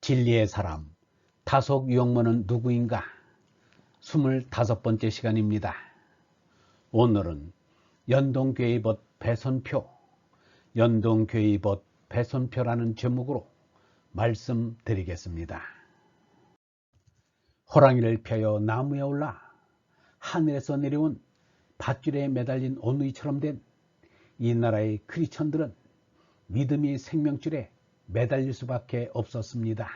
진리의 사람, 다속 유형문은 누구인가? 25번째 시간입니다. 오늘은 연동괴의벗 배선표, 연동괴의벗 배선표라는 제목으로 말씀드리겠습니다. 호랑이를 펴여 나무에 올라 하늘에서 내려온 밧줄에 매달린 오누이처럼 된 이 나라의 크리스천들은 믿음이 생명줄에 매달릴 수밖에 없었습니다.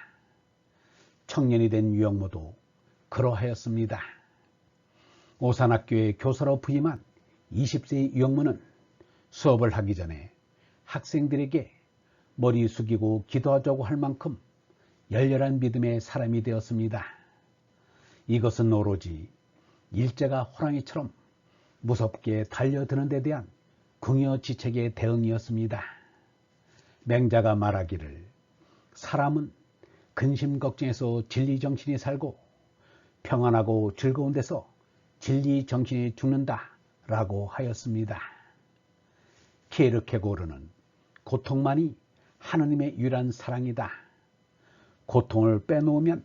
청년이 된 유영모도 그러하였습니다. 오산학교의 교사로 부임한 20세의 유영모는 수업을 하기 전에 학생들에게 머리 숙이고 기도하자고 할 만큼 열렬한 믿음의 사람이 되었습니다. 이것은 오로지 일제가 호랑이처럼 무섭게 달려드는 데 대한 궁여지책의 대응이었습니다. 맹자가 말하기를 사람은 근심걱정에서 진리정신이 살고 평안하고 즐거운 데서 진리정신이 죽는다 라고 하였습니다. 키에르케고르는 고통만이 하느님의 유일한 사랑이다. 고통을 빼놓으면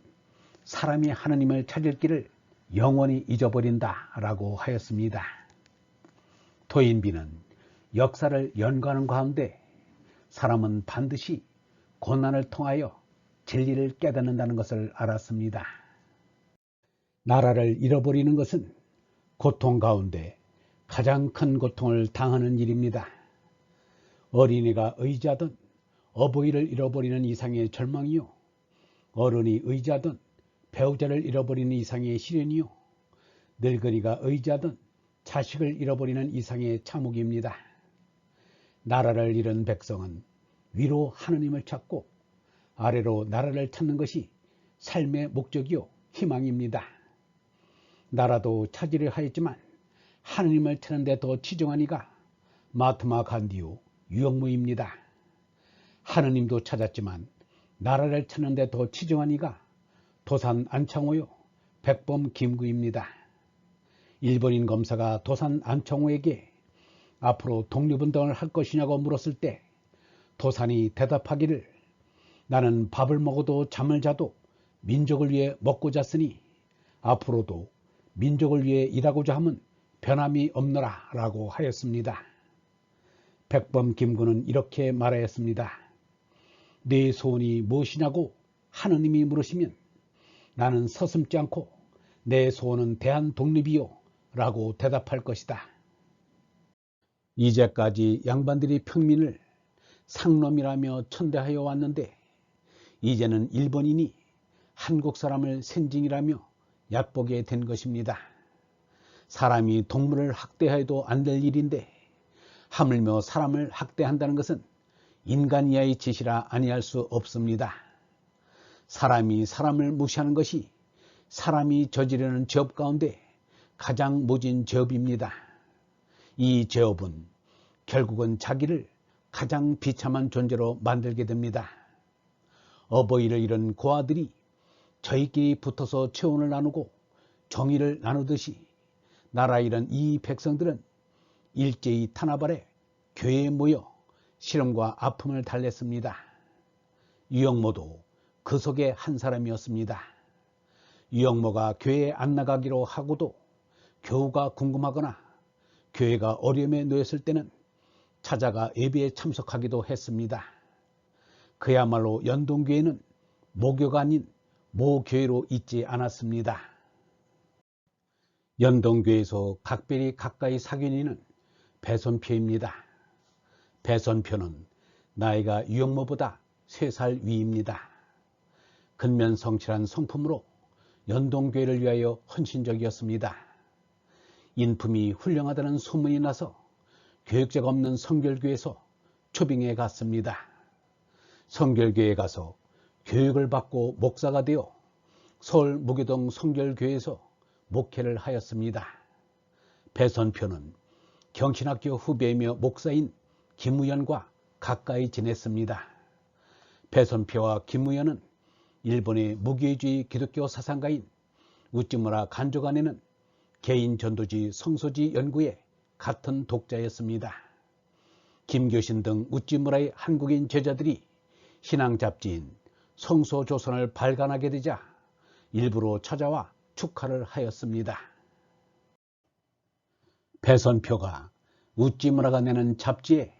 사람이 하느님을 찾을 길을 영원히 잊어버린다 라고 하였습니다. 토인비는 역사를 연구하는 가운데 사람은 반드시 고난을 통하여 진리를 깨닫는다는 것을 알았습니다. 나라를 잃어버리는 것은 고통 가운데 가장 큰 고통을 당하는 일입니다. 어린이가 의지하던 어버이를 잃어버리는 이상의 절망이요, 어른이 의지하던 배우자를 잃어버리는 이상의 시련이요, 늙은이가 의지하던 자식을 잃어버리는 이상의 참혹입니다. 나라를 잃은 백성은 위로 하느님을 찾고 아래로 나라를 찾는 것이 삶의 목적이요 희망입니다. 나라도 찾으려 하였지만 하느님을 찾는 데 더 치중한 이가 마트마 간디요 유영무입니다. 하느님도 찾았지만 나라를 찾는 데 더 치중한 이가 도산 안창호요 백범 김구입니다. 일본인 검사가 도산 안창호에게 앞으로 독립운동을 할 것이냐고 물었을 때 도산이 대답하기를 나는 밥을 먹어도 잠을 자도 민족을 위해 먹고 잤으니 앞으로도 민족을 위해 일하고자 함은 변함이 없노라 라고 하였습니다. 백범 김구는 이렇게 말하였습니다. 네 소원이 무엇이냐고 하느님이 물으시면 나는 서슴지 않고 내 소원은 대한독립이요 라고 대답할 것이다. 이제까지 양반들이 평민을 상놈이라며 천대하여 왔는데 이제는 일본인이 한국 사람을 sen징이라며 얕보게 된 것입니다. 사람이 동물을 학대해도 안 될 일인데 하물며 사람을 학대한다는 것은 인간 이하의 짓이라 아니할 수 없습니다. 사람이 사람을 무시하는 것이 사람이 저지르는 죄업 가운데 가장 모진 죄업입니다. 이 죄업은 결국은 자기를 가장 비참한 존재로 만들게 됩니다. 어버이를 잃은 고아들이 저희끼리 붙어서 체온을 나누고 정의를 나누듯이 나라 잃은 이 백성들은 일제히 탄압 아래 교회에 모여 시름과 아픔을 달랬습니다. 유영모도 그 속의 한 사람이었습니다. 유영모가 교회에 안 나가기로 하고도 교우가 궁금하거나 교회가 어려움에 놓였을 때는 찾아가 예배에 참석하기도 했습니다. 그야말로 연동교회는 모교가 아닌 모교회로 있지 않았습니다. 연동교회에서 각별히 가까이 사귀는 배선표입니다. 배선표는 나이가 유영모보다 3살 위입니다. 근면성실한 성품으로 연동교회를 위하여 헌신적이었습니다. 인품이 훌륭하다는 소문이 나서 교육자가 없는 성결교에서 초빙에 갔습니다. 성결교에 가서 교육을 받고 목사가 되어 서울 무교동 성결교에서 목회를 하였습니다. 배선표는 경신학교 후배이며 목사인 김우현과 가까이 지냈습니다. 배선표와 김우현은 일본의 무교회주의 기독교 사상가인 우찌무라 간조 간에는 개인 전도지 성소지 연구에 같은 독자였습니다. 김교신 등 우찌무라의 한국인 제자들이 신앙 잡지인 성소조선을 발간하게 되자 일부러 찾아와 축하를 하였습니다. 배선표가 우찌무라가 내는 잡지에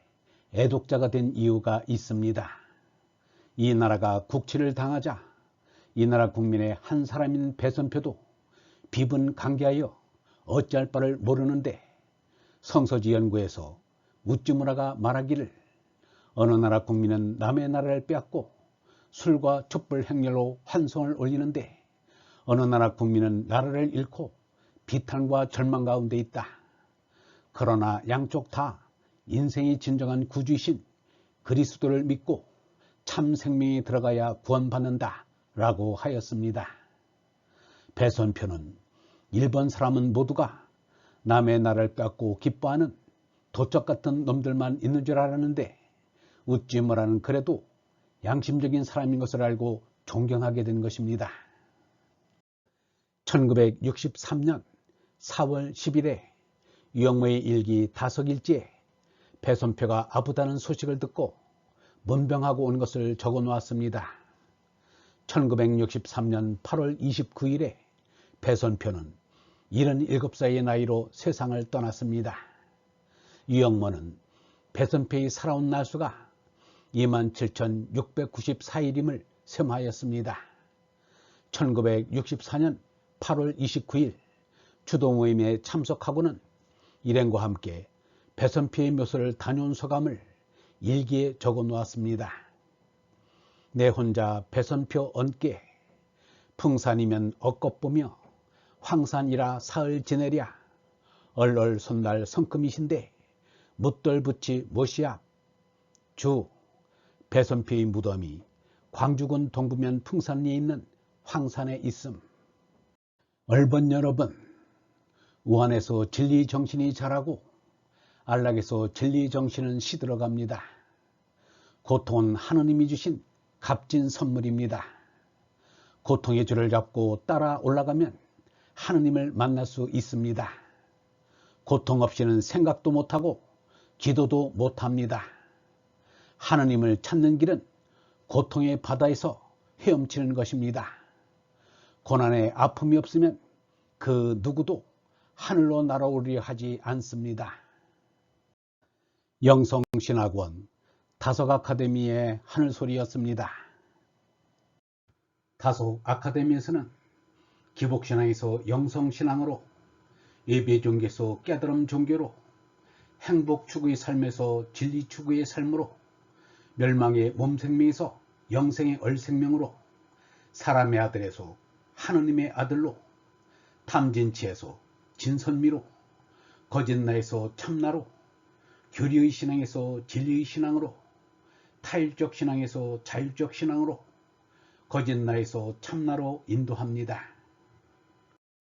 애독자가 된 이유가 있습니다. 이 나라가 국치를 당하자 이 나라 국민의 한 사람인 배선표도 비분강개하여 어찌할 바를 모르는데 성서지 연구에서 우찌무라가 말하기를 어느 나라 국민은 남의 나라를 빼앗고 술과 촛불 행렬로 환송을 올리는데 어느 나라 국민은 나라를 잃고 비탄과 절망 가운데 있다. 그러나 양쪽 다 인생이 진정한 구주이신 그리스도를 믿고 참 생명이 들어가야 구원받는다 라고 하였습니다. 배선표는 일본 사람은 모두가 남의 나라를 빼앗고 기뻐하는 도적 같은 놈들만 있는 줄 알았는데 우찌무라는 그래도 양심적인 사람인 것을 알고 존경하게 된 것입니다. 1963년 4월 10일에 유영모의 일기 다석일지에 배선표가 아프다는 소식을 듣고 문병하고 온 것을 적어 놓았습니다. 1963년 8월 29일에 배선표는 77살의 나이로 세상을 떠났습니다. 유영모는 배선표의 살아온 날수가 27,694일임을 셈하였습니다. 1964년 8월 29일 추도모임에 참석하고는 일행과 함께 배선표의 묘소를 다녀온 소감을 일기에 적어 놓았습니다. 내 혼자 배선표 언께 풍산이면 엇것 보며 황산이라 사흘 지내랴 얼얼 손날 성금이신데 묻돌붙이 못이야 주 배선표의 무덤이 광주군 동부면 풍산리에 있는 황산에 있음. 얼번 여러분, 우한에서 진리 정신이 자라고 안락에서 진리 정신은 시들어갑니다. 고통은 하느님이 주신 값진 선물입니다. 고통의 줄을 잡고 따라 올라가면 하느님을 만날 수 있습니다. 고통 없이는 생각도 못하고 기도도 못합니다. 하느님을 찾는 길은 고통의 바다에서 헤엄치는 것입니다. 고난에 아픔이 없으면 그 누구도 하늘로 날아오르려 하지 않습니다. 영성신학원 다속아카데미의 하늘소리였습니다. 다속아카데미에서는 기복신앙에서 영성신앙으로, 예배종교에서 깨달음 종교로, 행복추구의 삶에서 진리추구의 삶으로, 멸망의 몸생명에서 영생의 얼생명으로, 사람의 아들에서 하느님의 아들로, 탐진치에서 진선미로, 거짓나에서 참나로, 교리의 신앙에서 진리의 신앙으로, 타일적 신앙에서 자율적 신앙으로, 거짓나에서 참나로 인도합니다.